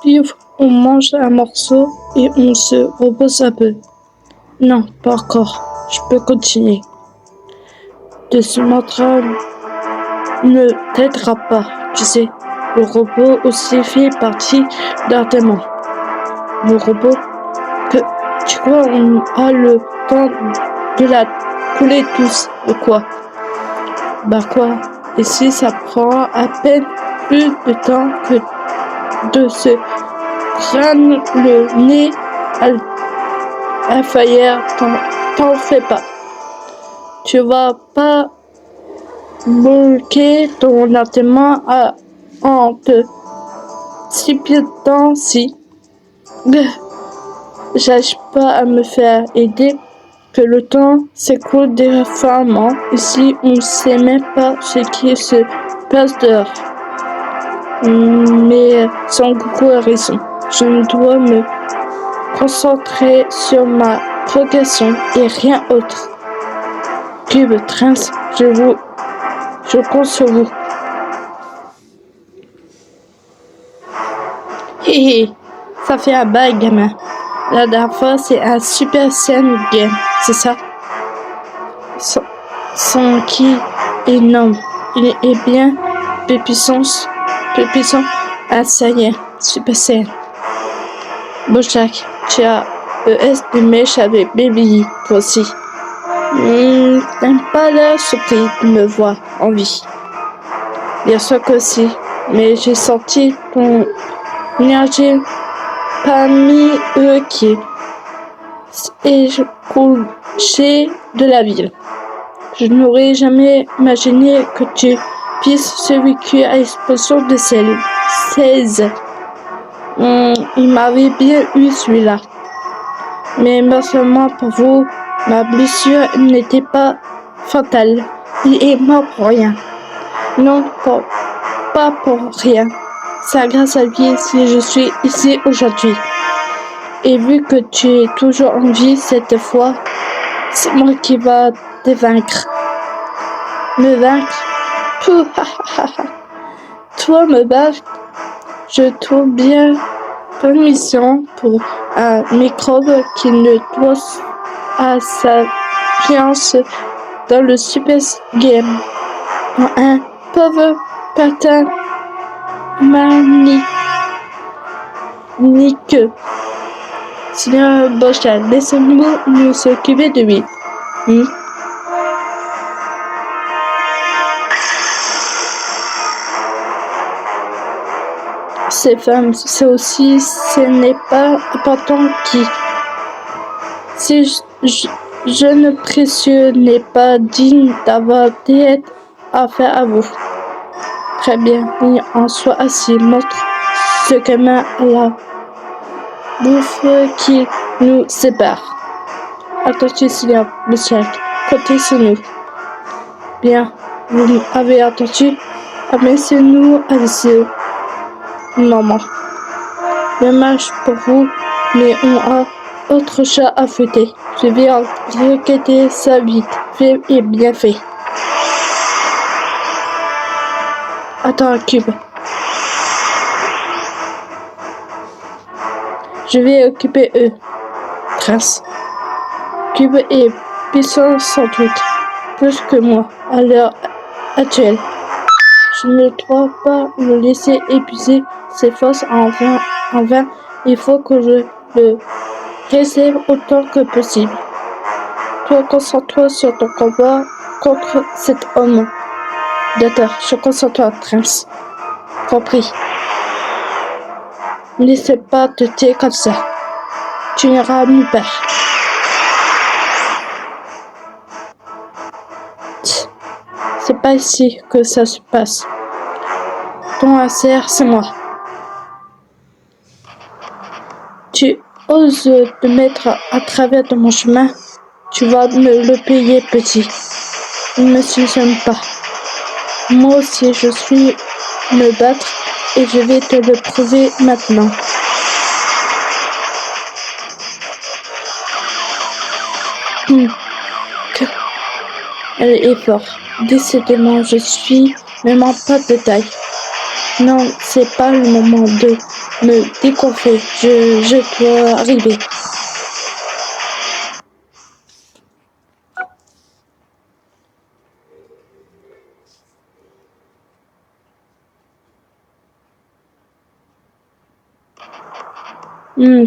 Puis on mange un morceau et on se repose un peu. Non, pas encore. Je peux continuer. De ce mantra ne t'aidera pas, tu sais. Le repos aussi fait partie d'entraînement. Le repos que tu crois on a le temps de la couler tous ou quoi? Bah quoi? Et si ça prend à peine plus de temps que de se crâne le nez à faillir, t'en fais pas. Tu vas pas bloquer ton entraînement en te précipitant si j'arrive pas à me faire aider, que le temps s'écoule différemment. Ici, on sait même pas ce qui se passe dehors. Mais Son Goku a raison. Je dois me concentrer sur ma progression et rien autre. Cube, Trunks, je compte sur vous. Hé, ça fait un bail, gamin. La dernière fois, c'est un Super Saiyan Game, c'est ça? Son ki est énorme. Il est bien plus puissant. Ah, ça y est, Super Saiyan. Bojack, tu as ES de mèche avec Baby, toi aussi. T'aimes pas l'air surpris de me voir en vie. Bien sûr que si, mais j'ai senti ton énergie parmi eux qui est couché de la ville. Je n'aurais jamais imaginé que tu puisses survécu à l'explosion de celle 16. Il m'avait bien eu celui-là. Mais malheureusement pour vous, ma blessure n'était pas fatale. Il est mort pour rien. Non, pas pour rien. C'est grâce à lui si je suis ici aujourd'hui. Et vu que tu es toujours en vie cette fois, c'est moi qui va te vaincre. Me vaincre? Toi me battre? Je trouve bien permission pour un microbe qui ne doit à sa fiance dans le Super Game. Un pauvre patin manique. Seigneur Boschal, laissez-nous nous s'occuper de lui. Ces femmes, c'est aussi, ce n'est pas important qui. Si jeune précieux n'est pas digne d'avoir des affaires à vous. Très bien, il en soit assis, montre ce gamin à la bouffe qui nous sépare. Attention, Seigneur, monsieur, comptez sur nous. Bien, vous avez entendu? Abaissez-nous à ce moment. Dommage pour vous, mais on a autre chat à fouetter. Je vais enquêter ça vite, fait et bien fait. Attends, Cube. Je vais occuper eux. Trunks. Cube est puissant sans doute, plus que moi, à l'heure actuelle. Je ne dois pas le laisser épuiser ses forces en vain. Il faut que je le réserve autant que possible. Toi, concentre-toi sur ton combat contre cet homme. D'accord, je concentre-toi, Trunks. Compris. Ne laissez pas te tuer comme ça. Tu n'iras nulle part. C'est pas ici que ça se passe. Ton adversaire, c'est moi. Tu oses te mettre à travers de mon chemin, tu vas me le payer, petit. Ne me soupçonne pas. Moi aussi, je suis me battre et je vais te le prouver maintenant. Elle est forte. Décidément, je suis vraiment pas de taille. Non, c'est pas le moment de me décoiffer. Je dois arriver.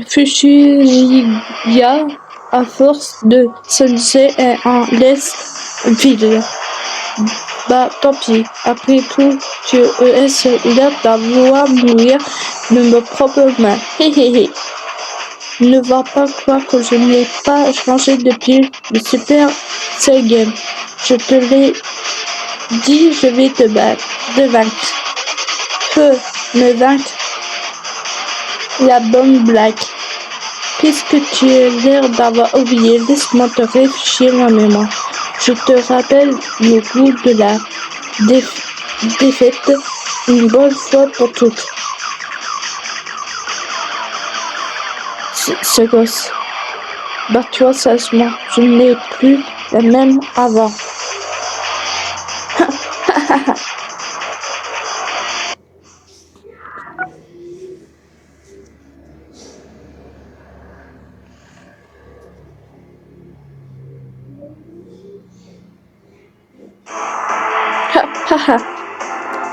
Fushigi, à force de sensei est en laisse vide. Bah, tant pis. Après tout, tu es là d'avoir mourir de mes propres mains. Hé hé hé. Ne va pas croire que je n'ai pas changé depuis le Super Saiyan. Je te l'ai dit, je vais te battre, te vaincre. Peux me vaincre. La bonne blague. Puisque tu as l'air d'avoir oublié, laisse-moi te réfléchir la mémoire. Je te rappelle le goût de la défaite une bonne fois pour toutes. Ce gosse, bats-toi sagement, je n'ai plus la même avant.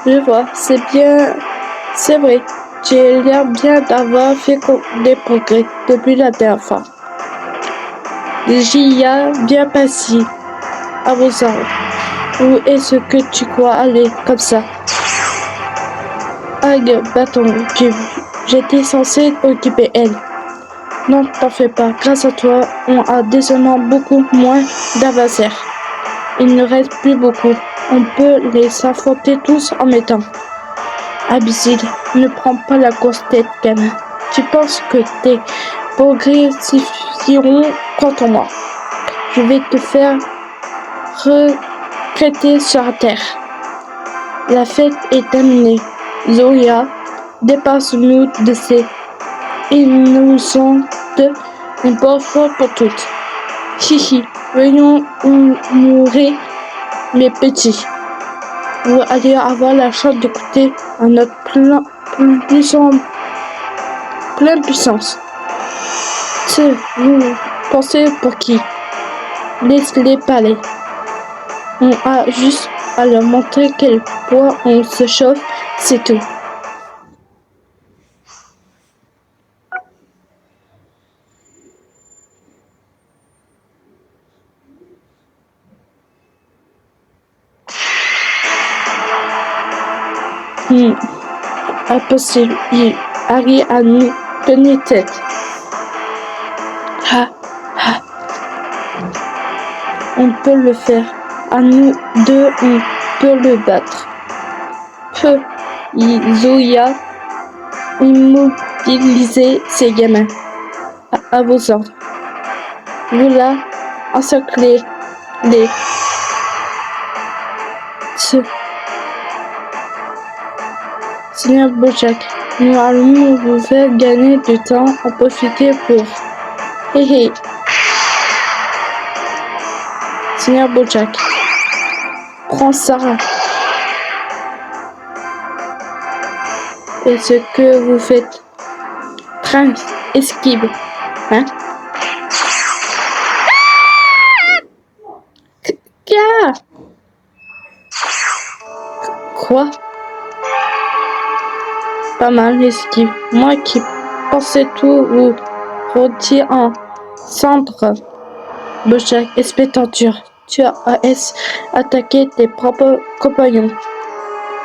Je vois, c'est vrai. Tu as l'air bien d'avoir fait des progrès depuis la dernière fois. J'y ai bien passé à vos ordres. Où est-ce que tu crois aller comme ça? Aïe, bâton, j'étais censé occuper elle. Non, t'en fais pas. Grâce à toi, on a désormais beaucoup moins d'adversaires. Il ne reste plus beaucoup. On peut les affronter tous en même temps. Imbécile, ne prends pas la grosse tête, gamin. Tu penses que tes progrès suffiront contre moi? Je vais te faire regretter sur la terre. La fête est terminée. Zoya, dépasse-nous de ces innocentes une bonne fois pour toutes. Hihi, voyons où mourir mes petits. Vous allez avoir la chance d'écouter à notre pleine puissance. Vous pensez pour qui? Laisse-les parler. On a juste à leur montrer quel point on se chauffe, c'est tout. Impossible, il arrive à nous tenir tête. On peut le faire. À nous deux, on peut le battre. Zoya, immobiliser ces gamins. À vos ordres. Voilà, encerclez-les. Seigneur Bojack, nous allons vous faire gagner du temps, en profiter pour... Hé hé. Seigneur Bojack, prends Sarah. Et ce que vous faites? Trunks, esquive. Hein? Quoi? Pas mal esquive. Moi qui pensais tout vous rôtir en cendres. Bojack, expectature. Tu as attaqué tes propres compagnons.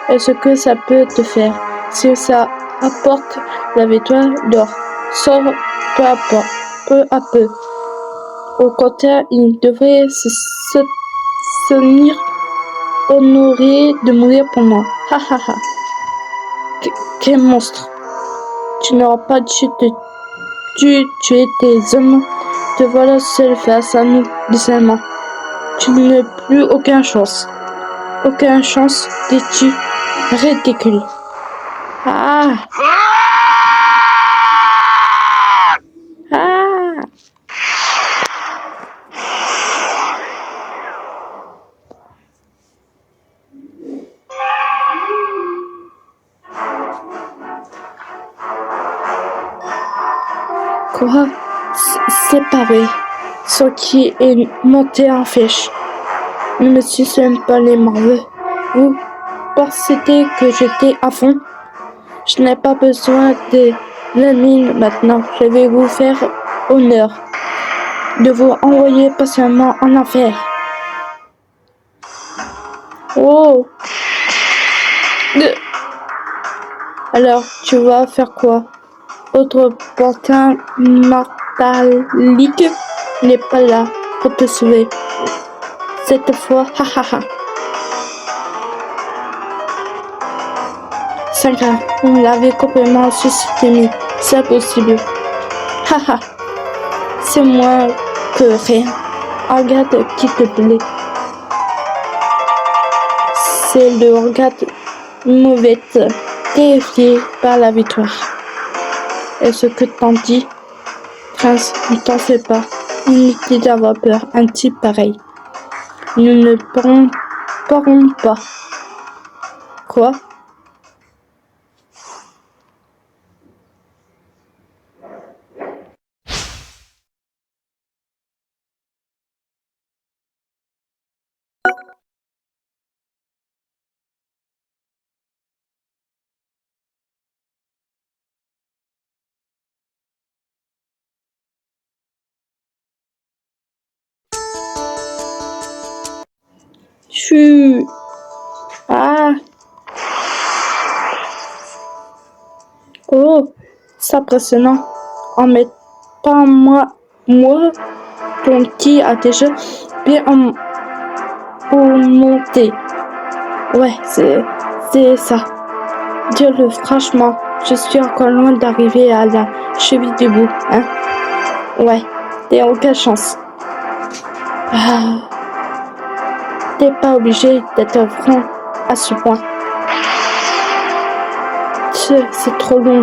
Est-ce que ça peut te faire? Si ça apporte la victoire, leur sort peu à peu. Au contraire, il devrait se tenir honoré de mourir pour moi. Ha ha ha. Quel monstre! Tu n'auras pas dû tuer tes hommes. Te voilà seul face à nous, décemment. Tu n'as plus aucune chance. Aucune chance, dis-tu, ridicule. Ah! Ah! Quoi? C'est pareil. Ce qui est monté en flèche. Ne me sucez pas les morveux. Vous pensez que j'étais à fond? Je n'ai pas besoin de la mine maintenant. Je vais vous faire honneur de vous envoyer patiemment en enfer. Oh! Alors, tu vas faire quoi? Autre pantin mortalique n'est pas là pour te sauver. Cette fois, hahaha. 5 ans, on l'avait complètement sous-estimé. C'est impossible. Haha. C'est moins que rien. Regarde qui te plaît. C'est le regard mauvette, terrifié par la victoire. Est-ce que t'en dis? Prince, ne t'en fais pas. Inutile d'avoir peur, un type pareil. Nous ne pourrons pas. Quoi? Chut! Ah! Oh! C'est impressionnant. En mettant pas moi, ton qui a déjà bien monté. Ouais, c'est ça. Dis-le franchement, je suis encore loin d'arriver à la cheville du bout, hein? Ouais, t'as aucune chance. Ah, t'es pas obligé d'être franc à ce point. C'est trop long.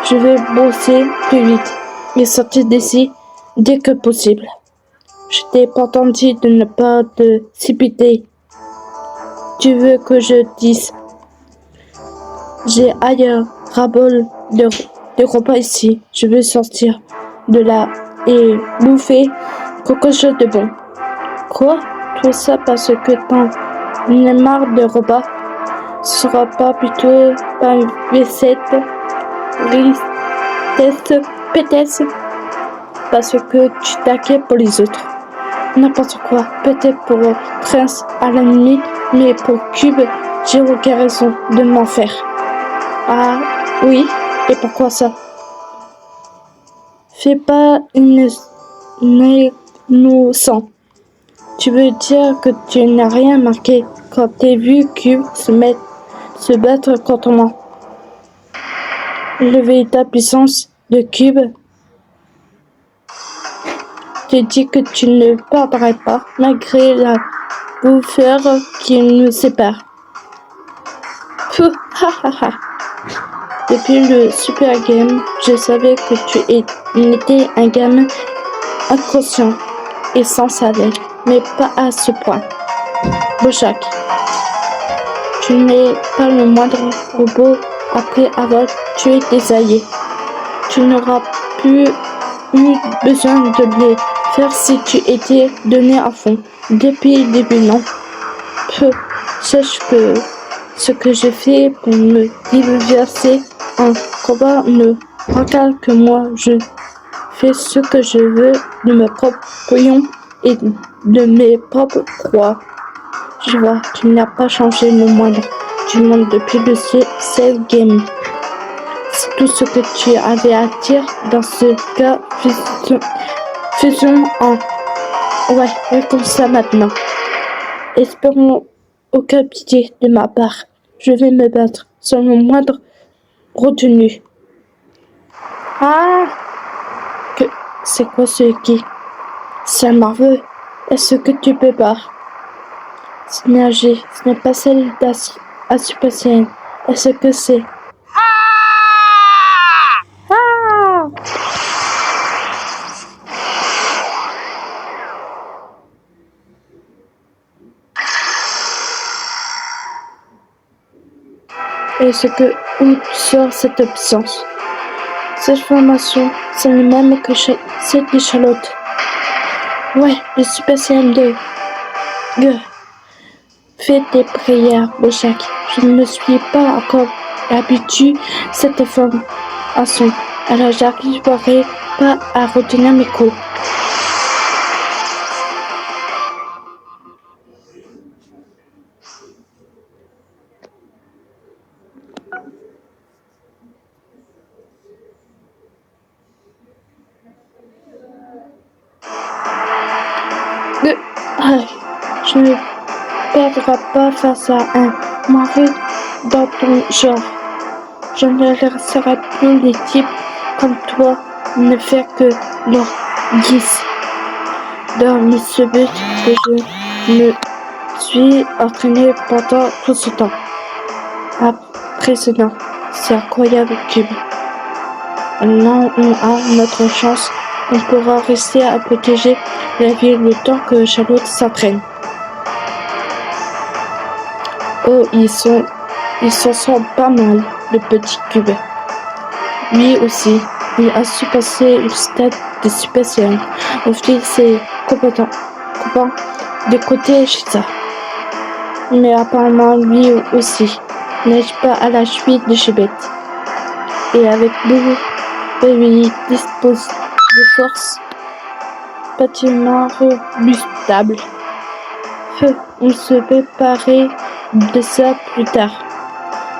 Je vais bosser plus vite et sortir d'ici dès que possible. Je t'ai pourtant dit de ne pas te précipiter. Tu veux que je dise? J'ai ailleurs ras-bol de repas ici. Je veux sortir de là et bouffer quelque chose de bon. Quoi? Tout ça parce que t'en as marre de repas? Ce sera pas plutôt par recette, peut-être parce que tu t'inquiètes pour les autres. N'importe quoi, peut-être pour Prince à la limite, mais pour Cube, j'ai aucune raison de m'en faire. Ah oui, et pourquoi ça? Fais pas une innocent. Tu veux dire que tu n'as rien marqué quand t'as vu Cube se battre contre moi? La véritable puissance de Cube te dit que tu ne perdrais pas malgré la bouffeur qui nous sépare. Pouh, ha ha ha. Depuis le Super Game, je savais que tu étais un gamin inconscient et sans salaire, mais pas à ce point. Bojack, tu n'es pas le moindre robot après avoir tué tes alliés. Tu n'auras plus eu besoin de les faire si tu étais donné à fond. Depuis le début, non. Peu, sache que ce que je fais pour me diverser en combat ne regarde que moi. Je fais ce que je veux de mes propres pions et de mes propres proies. Je vois, tu n'as pas changé le moindre du monde depuis le Cell Game. C'est tout ce que tu avais à dire dans ce cas. Faisons en... Ouais, comme ça maintenant. Espérons aucune pitié de ma part. Je vais me battre sans le moindre retenue. Ah! C'est quoi ce qui? C'est un marveux. Est-ce que tu peux pas? Synergie, ce n'est pas celle d'Asupacien. Est-ce que c'est? Ah! Est-ce que où sort cette puissance? Cette formation, c'est le même que celle de Charlotte. Ouais, le Super Saiyan 2. Fais tes prières, Bojack. Je ne me suis pas encore habitué à cette formation. Alors j'arriverai pas à retenir mes coups. Je ne perdrai pas face à un mari dans ton genre. Je ne laisserai plus les types comme toi ne faire que leur guise. Dans ce but que je me suis entraîné pendant tout ce temps. Impressionnant, c'est incroyable, Cube. Là, on a notre chance. On pourra rester à protéger la ville le temps que Charlotte s'entraîne. Oh, ils s'en sont pas mal, le petit Cube. Lui aussi, il a su passer le stade de Super Saiyan au fil de ses copains de côté chez ça. Mais apparemment, lui aussi, nage pas à la suite de Chebet. Et avec beaucoup il dispose de force bâtiment robustable. On se préparer de ça plus tard.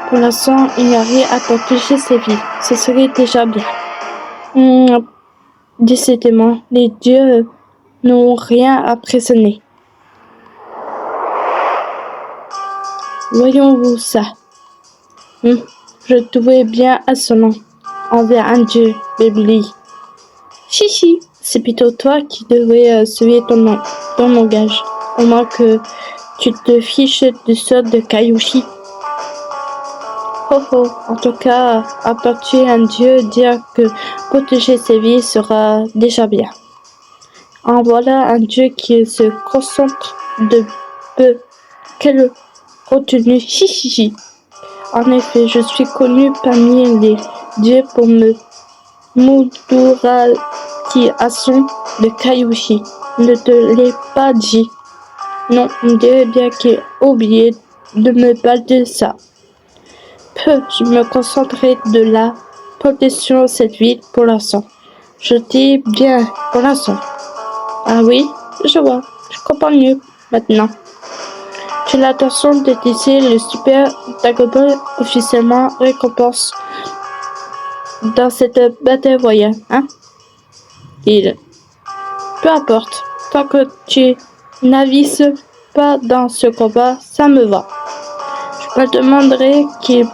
Pour l'instant, il n'y a rien à protéger ses vies. Ce serait déjà bien. Décidément, les dieux n'ont rien à prisonnier. Voyons-vous ça. Je trouvais bien insolent envers un dieu, Baby. Chichi, c'est plutôt toi qui devrais suivre ton langage. Au moins que tu te fiches du sort de Kaiouchi. Oh, en tout cas, apporter un dieu dire que protéger ses vies sera déjà bien. En voilà un dieu qui se concentre de peu. Quelle retenue, chichichi. En effet, je suis connu parmi les dieux pour me mouduratiation de Kaiouchi. Ne te l'ai pas dit. Non, on dirait bien qu'il est oublié de me parler de ça. Je me concentrerai de la protection de cette ville pour l'instant. Je dis bien pour l'instant. Ah oui, je vois, je comprends mieux maintenant. Tu as l'intention de tisser le Super Dragon Ball officiellement récompense dans cette bataille royale, hein? Peu importe, tant que tu n'avises pas dans ce combat, ça me va. Je me demanderais qu'il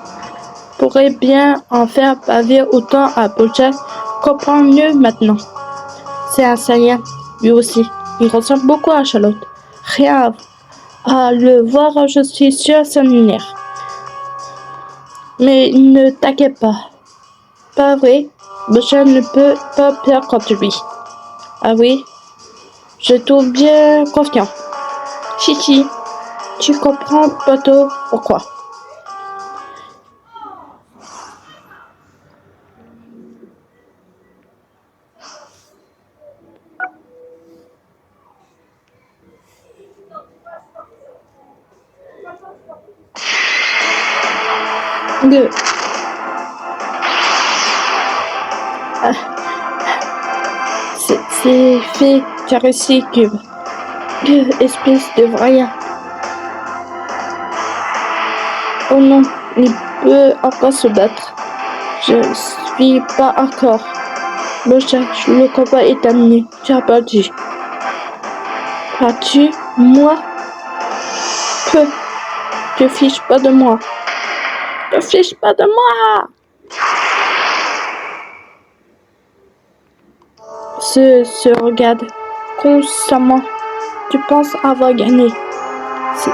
pourrait bien en faire baver autant à Bojack. Comprends mieux maintenant. C'est un Saiyan, lui aussi. Il ressemble beaucoup à Charlotte. Rien à le voir, je suis sûre, c'est lunaire. Mais ne t'inquiète pas. Pas vrai? Bojack ne peut pas perdre contre lui. Ah oui? Je trouve bien confiant. Chichi, tu comprends plutôt pourquoi. C'est fait caresser, Cube. Espèce de voyant. Oh non, il peut encore se battre. Je ne suis pas encore. Bojack, le combat est terminé. Tu as perdu. As-tu, moi? Te fiche pas de moi. Te fiche pas de moi. Se regarde constamment. Tu penses avoir gagné.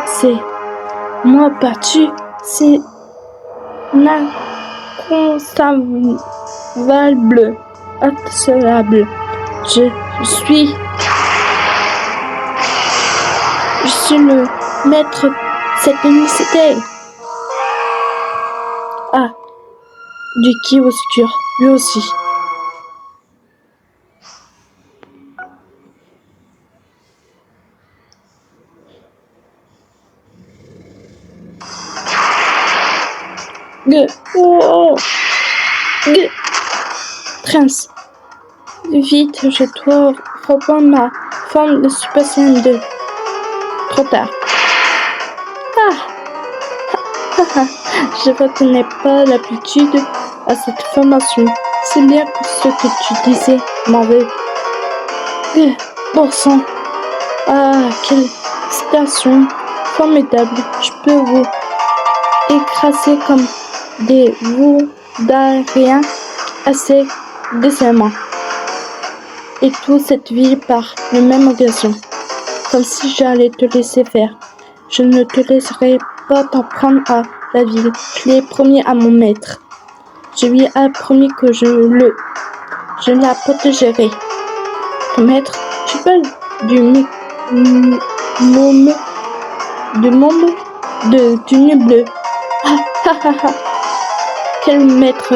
C'est moi battu. C'est inconcevable. Inconcevable. Je suis le maître de cette unicité. Ah, du qui obscur, lui aussi. Oh, Prince, vite, je dois reprendre ma forme de Super Saiyan 2. Trop tard. Je ne reconnais pas l'aptitude à cette formation. C'est bien ce que tu disais, Marvel. Bon sang. Ah, quelle station formidable. Je peux vous écraser comme des Voudariens assez décemment. Et toute cette vie par la même occasion. Comme si j'allais te laisser faire. Je ne te laisserai pas t'en prendre à la ville. Je l'ai promis à mon maître. Je lui ai promis que je la protégerai. Ton maître, tu parles du môme du nez bleu. Quel maître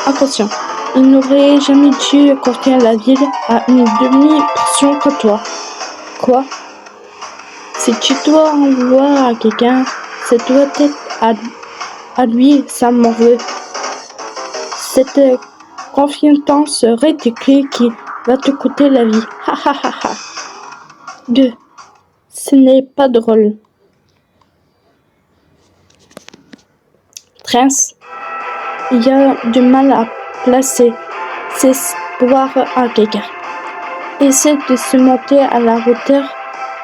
inconscient. Il n'aurait jamais dû confier la ville à une demi-portion que toi. Quoi? Si tu dois en vouloir à quelqu'un, ça doit être à lui, ça m'en veut. Cette confiance ridicule qui va te coûter la vie. Ce n'est pas drôle. Prince, il y a du mal à placer ses espoirs à quelqu'un. Essaie de se monter à la hauteur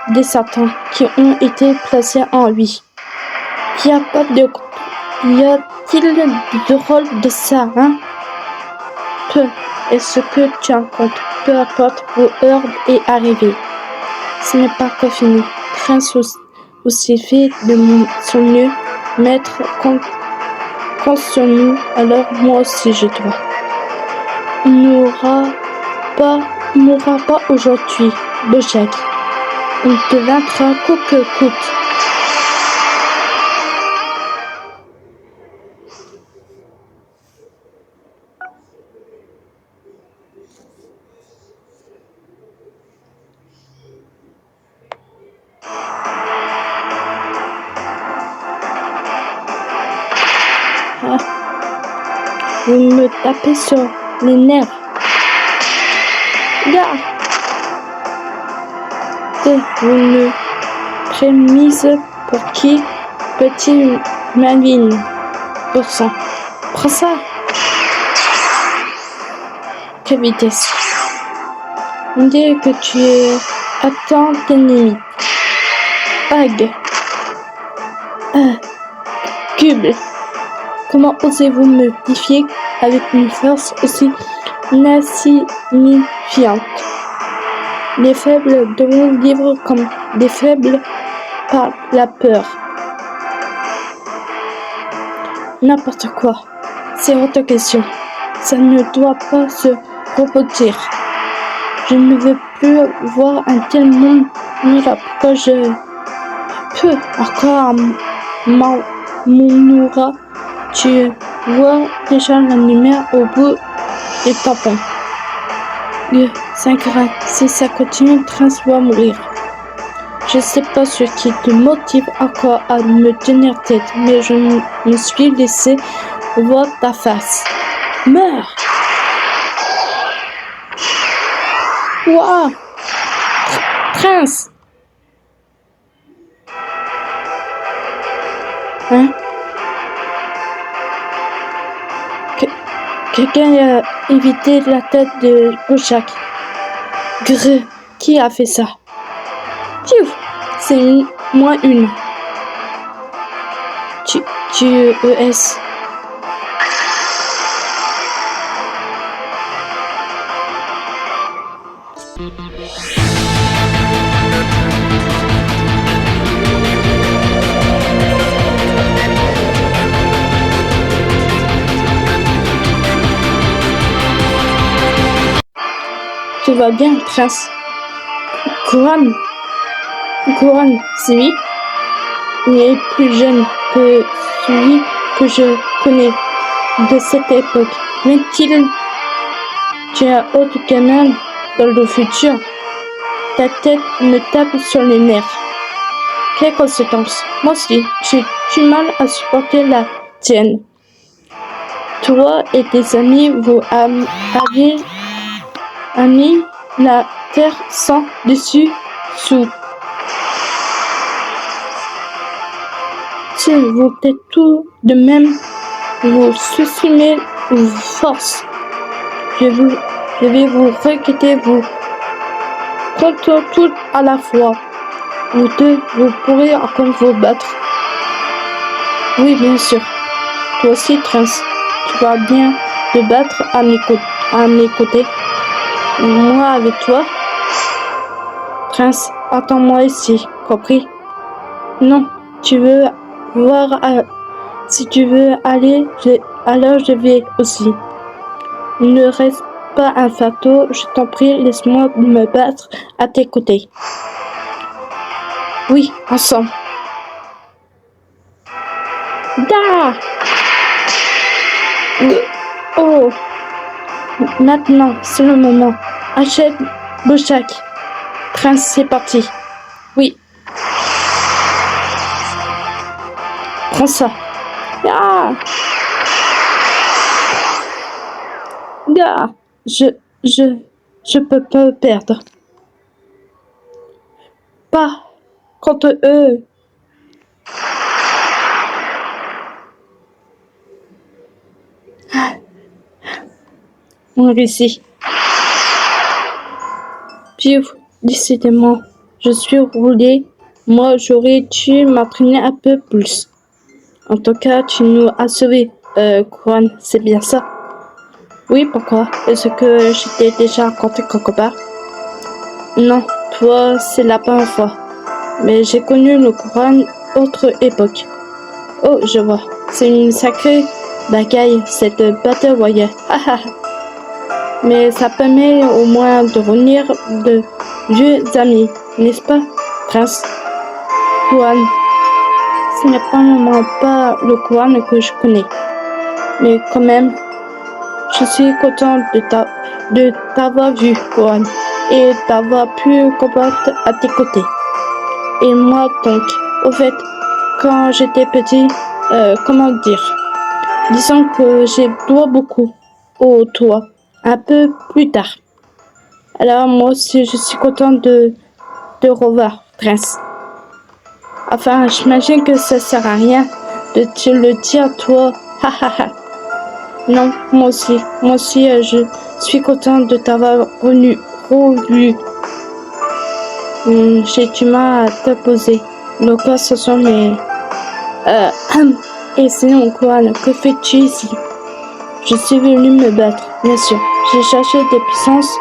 des satans qui ont été placés en lui. Y a-t-il de drôle de ça, hein? Peu est ce que tu en comptes, peu importe où heure est arrivée. Ce n'est pas encore fini. Prince aussi fait de son mieux, maître compte sur nous, alors moi aussi je dois. Il n'aura pas aujourd'hui, Bojack. On te vaincra coûte que coûte. Vous me tapez sur les nerfs. Vous me prémise pour qui, petit maligne? %. Prends ça. Quelle vitesse. On dirait que tu es atteint tes limites. Bag. Cube. Comment osez-vous me défier avec une force aussi insignifiante? Les faibles devront vivre comme des faibles par la peur. N'importe quoi. C'est votre question. Ça ne doit pas se reproduire. Je ne veux plus voir un tel monde. Pourquoi je peux encore mon aura. Tu vois déjà la lumière au bout des tampons. 5 grades. Si ça continue, Prince va mourir. Je sais pas ce qui te motive encore à me tenir tête, mais je me suis laissé voir ta face. Meurs! Waouh! Prince! Hein? Quelqu'un a évité la tête de Bojack. Grrr, qui a fait ça? C'est moins une. ES. Tout va bien, Prince. Gohan, c'est lui. Il est plus jeune que celui que je connais de cette époque. Mais tu as autre canal dans le futur. Ta tête me tape sur les nerfs. Quelle conséquence? Moi aussi, j'ai du mal à supporter la tienne. Toi et tes amis, vous avez mis la terre sans dessus sous. Vous êtes tout de même, vous sous-estimez vos forces. Je vais vous requêter, vous contre tout à la fois. Vous deux, vous pourrez encore vous battre. Oui, bien sûr. Toi aussi, Prince, tu vas bien te battre à mes côtés. Moi avec toi. Prince, attends-moi ici, compris? Non, tu veux voir... si tu veux aller, alors je vais aussi. Ne reste pas un fardeau, je t'en prie, laisse-moi me battre à tes côtés. Oui, ensemble. Da! Oh! Maintenant, c'est le moment. Achète Bojack. Prince, c'est parti. Oui. Prends ça. Ah! Ah! Je peux pas perdre. Pas contre eux. On réussit. Puis, décidément, je suis roulé. Moi, j'aurais dû m'entraîner un peu plus. En tout cas, tu nous as sauvés, Couronne, c'est bien ça? Oui, pourquoi? Est-ce que je t'ai déjà raconté quelque part? Non, toi, c'est la première fois. Mais j'ai connu le Couronne autre époque. Oh, je vois. C'est une sacrée bagaille, cette Battle Royale. Mais ça permet au moins de revenir de vieux amis, n'est-ce pas, Prince? Couronne. Ce n'est probablement pas le Couronne que je connais. Mais quand même, je suis content de t'avoir vu, Couronne, et d'avoir pu combattre à tes côtés. Et moi donc, au fait, quand j'étais petit, comment dire, disons que j'ai dois beaucoup au toi, un peu plus tard. Alors moi aussi, je suis content de te revoir, Prince. Enfin, j'imagine que ça sert à rien de te le dire, toi, Non, moi aussi, je suis content de t'avoir revu. J'ai du mal à te poser le corps ce sont mais... Et sinon, quoi, que fais-tu ici? Je suis venu me battre, bien sûr. J'ai cherché des puissances,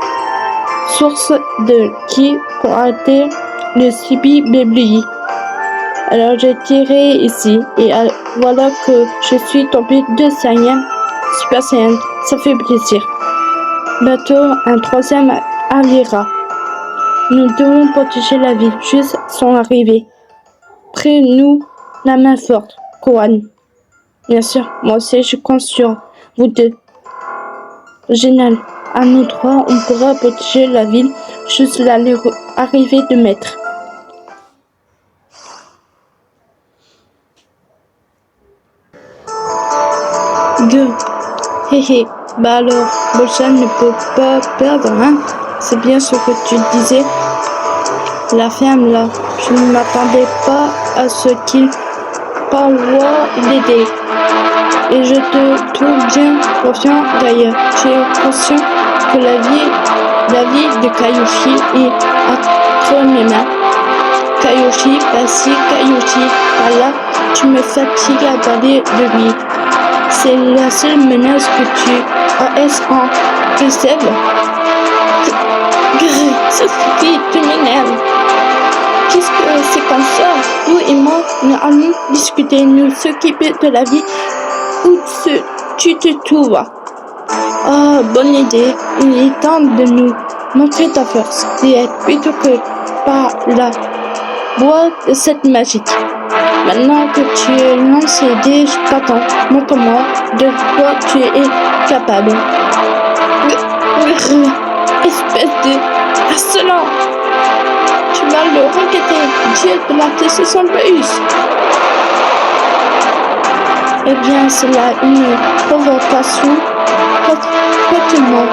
source de qui pour arrêter le Sibi Bébli. Alors j'ai tiré ici, et voilà que je suis tombé de Saiyan, Super Saiyan, ça fait plaisir. Bientôt, un troisième arrivera. Nous devons protéger la ville, juste son arrivée. Près nous, la main forte, Couronne. Bien sûr, moi aussi je compte sur vous deux. Génial. À nous trois, on pourra protéger la ville, juste l'arrivée de maître. Deux. Hé. Bah alors, Bojan ne peut pas perdre, hein? C'est bien ce que tu disais. La ferme là, je ne m'attendais pas à ce qu'il parvoie l'aider. Et je te trouve bien confiant d'ailleurs. Tu es conscient que la vie de Kaiouchi est entre mes mains. Kaiouchi, par-ci, Kaiouchi, par-là, tu me fatigues à parler de lui. C'est la seule menace que tu as en réserve. Ça suffit, tu m'énerves. Puisque c'est comme ça, vous et moi, nous allons discuter, nous s'occuper de la vie où tu te trouves. Ah, bonne idée. Il est temps de nous montrer ta force, et être plutôt que par la boîte de cette magique. Maintenant que tu es lancé dés, je t'attends. Montre-moi de quoi tu es capable. Espèce de insolent! Tu vas le regretter, Dieu de la T-62. Eh bien, c'est là une provocation hautement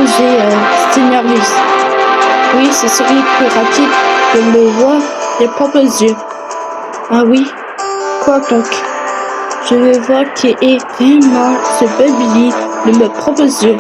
osée, Seigneur Lys. Oui, ce serait plus rapide de le voir des propres yeux. Ah oui? Quoi donc? Je veux voir qui est vraiment ce baby de mes propres yeux.